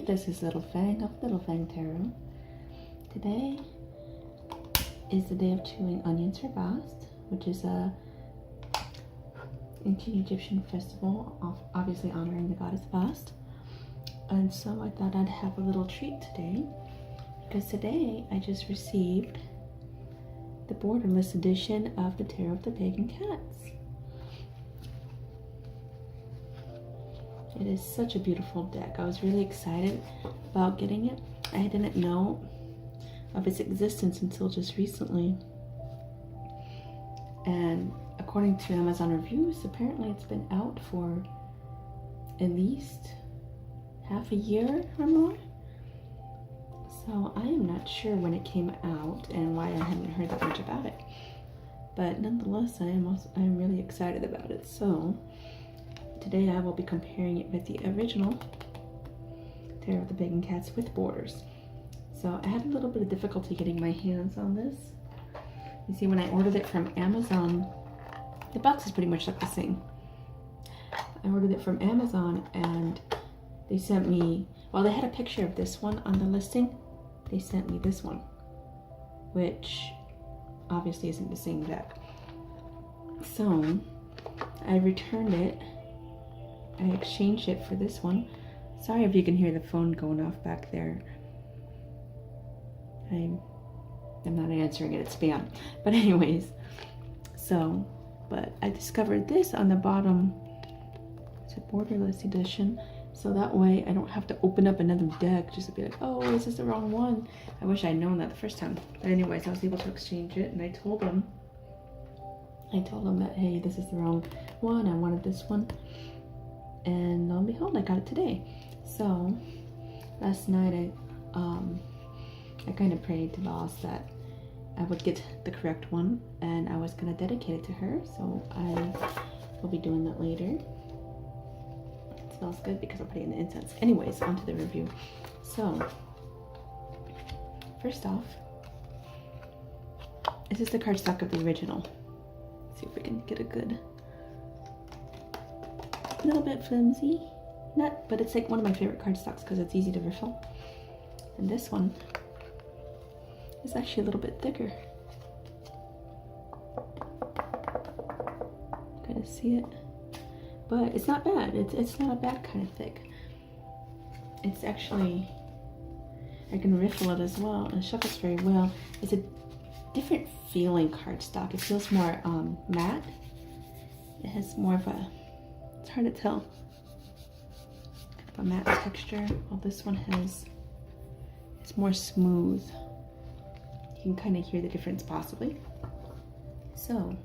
this is Little Fang of Little Fang Tarot. Today is the day of chewing onions for Bast, which is a ancient Egyptian festival, obviously honoring the goddess Bast. And so I thought I'd have a little treat today, because today I just received the Borderless edition of the Tarot of the Pagan Cats. It is such a beautiful deck. I was really excited about getting it. I didn't know of its existence until just recently. And according to Amazon reviews, apparently it's been out for at least half a year or more. So I am not sure when it came out and why I haven't heard that much about it. But nonetheless, I'm really excited about it. So today I will be comparing it with the original Tarot of the Pagan Cats with borders. So I had a little bit of difficulty getting my hands on this. You see, when I ordered it from Amazon, the box is pretty much like the same. I ordered it from Amazon and they sent me, well, they had a picture of this one on the listing. They sent me this one, which obviously isn't the same deck. So I returned it. I exchanged it for this one. Sorry if you can hear the phone going off back there. I'm not answering it, it's spam. But anyways, but I discovered this on the bottom. It's a Borderless edition. So that way I don't have to open up another deck just to be like, oh, this is the wrong one. I wish I'd known that the first time. But anyways, I was able to exchange it, and I told them that, hey, this is the wrong one. I wanted this one. And lo and behold, I got it today. So last night I kind of prayed to Boss that I would get the correct one, and I was gonna dedicate it to her. So I will be doing that later. It smells good because I'm putting in the incense. Anyways, onto the review. So first off, this is the cardstock of the original. Let's see if we can get a good. A little bit flimsy, but it's like one of my favorite cardstocks because it's easy to refill. And this one is actually a little bit thicker. Kind of see it, but it's not bad. It's not a bad kind of thick. It's actually, I can riffle it as well, and it shuffles very well. It's a different feeling cardstock. It feels more matte. It has more of a, it's hard to tell, kind of a matte texture, while this one it's more smooth. You can kind of hear the difference possibly. So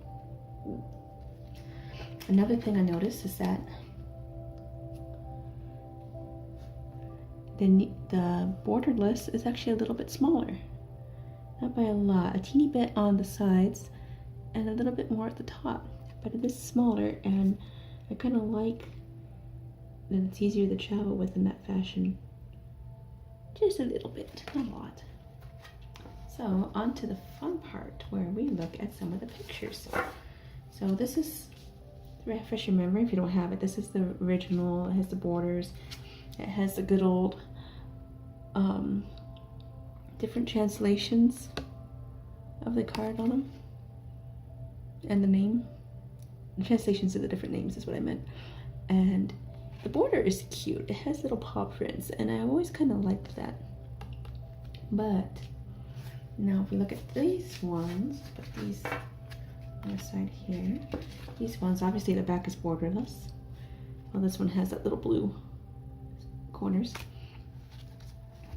another thing I noticed is that the Borderless is actually a little bit smaller. Not by a lot, a teeny bit on the sides and a little bit more at the top, but it is smaller, and I kind of like that it's easier to travel with in that fashion. Just a little bit, not a lot. So on to the fun part where we look at some of the pictures. So this is, to refresh your memory if you don't have it, this is the original. It has the borders. It has the good old different translations of the card on them and the name. The translations of the different names is what I meant. And the border is cute. It has little paw prints, and I always kind of liked that. But now if we look at these ones, put these on the side here. These ones, obviously the back is borderless. Well, this one has that little blue corners.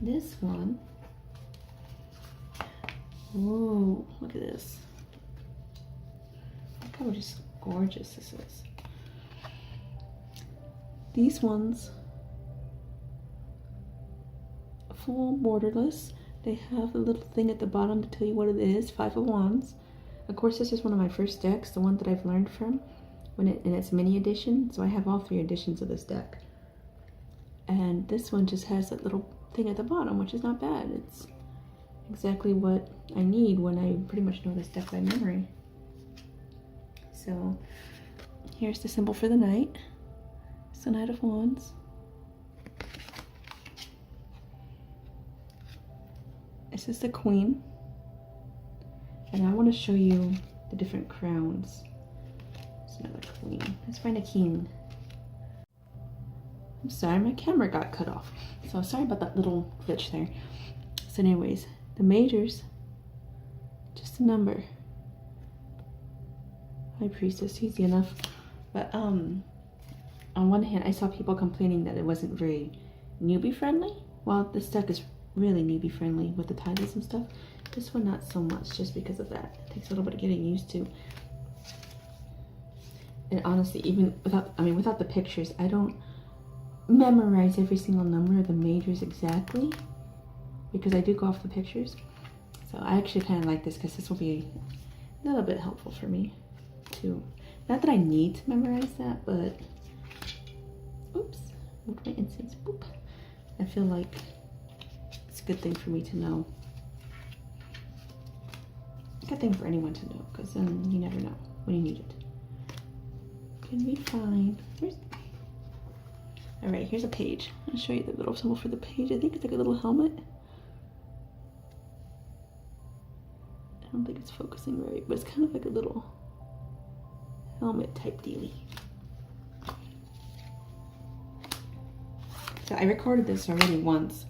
This one, whoa, look at this. Look how just gorgeous this is. These ones, full borderless. They have a little thing at the bottom to tell you what it is, 5 of Wands. Of course, this is one of my first decks, the one that I've learned from, in its mini edition. So I have all 3 editions of this deck. And this one just has that little thing at the bottom, which is not bad. It's exactly what I need when I pretty much know this deck by memory. So here's the symbol for the Knight. It's the Knight of Wands. This is the queen. And I want to show you the different crowns. There's another queen. Let's find a king. I'm sorry, my camera got cut off. So sorry about that little glitch there. So anyways, the majors, just a number. High priestess, easy enough. But on one hand, I saw people complaining that it wasn't very newbie friendly. Well, this deck is really newbie friendly with the titles and stuff. This one not so much, just because of that. It takes a little bit of getting used to. And honestly, even without the pictures, I don't memorize every single number of the majors exactly, because I do go off the pictures. So I actually kind of like this because this will be a little bit helpful for me too. Not that I need to memorize that, but oops, moved my incense. Boop. I feel like it's a good thing for me to know. A good thing for anyone to know, because then you never know when you need it. Can we find? All right, here's a page. I'll show you the little symbol for the page. I think it's like a little helmet. I don't think it's focusing right, but it's kind of like a little helmet type dealie. So I recorded this already once.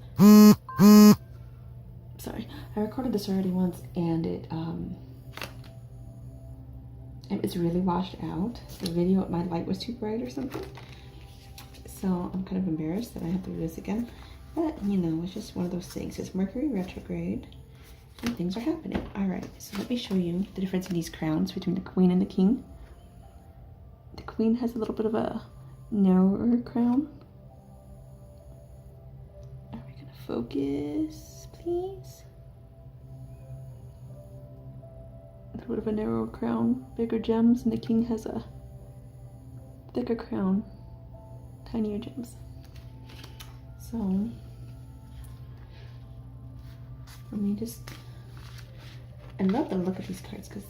Sorry, I recorded this already once, and it's really washed out. The video, my light was too bright or something. So I'm kind of embarrassed that I have to do this again. But, you know, it's just one of those things. It's Mercury retrograde, and things are happening. All right, so let me show you the difference in these crowns between the queen and the king. The queen has a little bit of a narrower crown. Are we gonna focus, please? A little bit of a narrower crown, bigger gems, and the king has a thicker crown, tinier gems. So let me I love the look of these cards because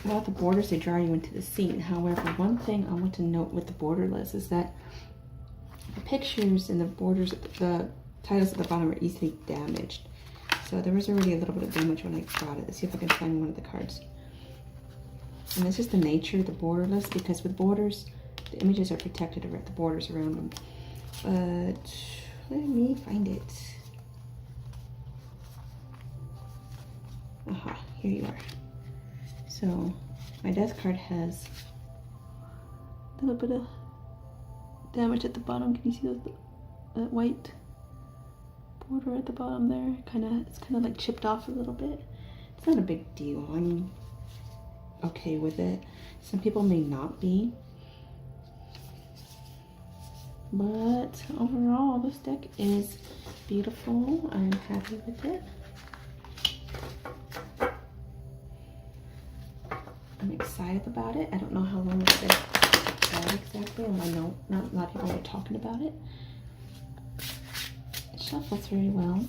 without the borders, they draw you into the scene. However, one thing I want to note with the Borderless is that the pictures and the borders, the titles at the bottom are easily damaged. So there was already a little bit of damage when I got it. Let's see if I can find one of the cards. And it's just the nature of the Borderless, because with borders, the images are protected at the borders around them. But let me find it. Aha, here you are. So my death card has a little bit of damage at the bottom. Can you see that white border at the bottom there? It's kind of like chipped off a little bit. It's not a big deal. I'm okay with it. Some people may not be. But overall, this deck is beautiful. I'm happy with it. I'm excited about it. I don't know how long it's been out exactly, and I know not a lot of people are talking about it. It shuffles very well.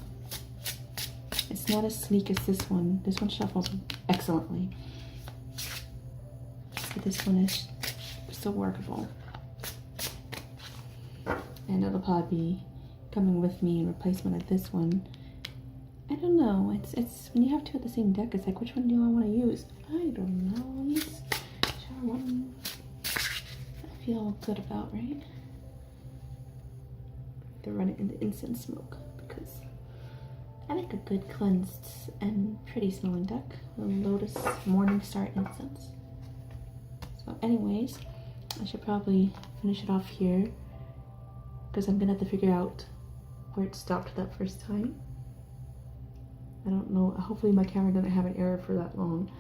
It's not as sleek as this one. This one shuffles excellently. But this one is still workable. And it'll probably be coming with me in replacement of this one. I don't know. It's when you have two of the same deck, it's like, which one do I want to use? I don't know. Use whichever one I feel good about, right? To run it in the incense smoke, because I like a good cleansed and pretty smelling deck. The Lotus Morningstar incense. So anyways, I should probably finish it off here, because I'm gonna have to figure out where it stopped that first time. I don't know. Hopefully my camera doesn't have an error for that long.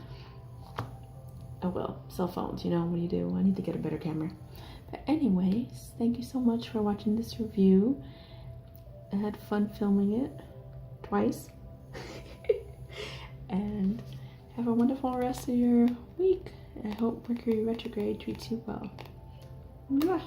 Oh well, cell phones, you know, what do you do? I need to get a better camera. But anyways, thank you so much for watching this review. I had fun filming it twice. And have a wonderful rest of your week. I hope Mercury retrograde treats you well. Mwah.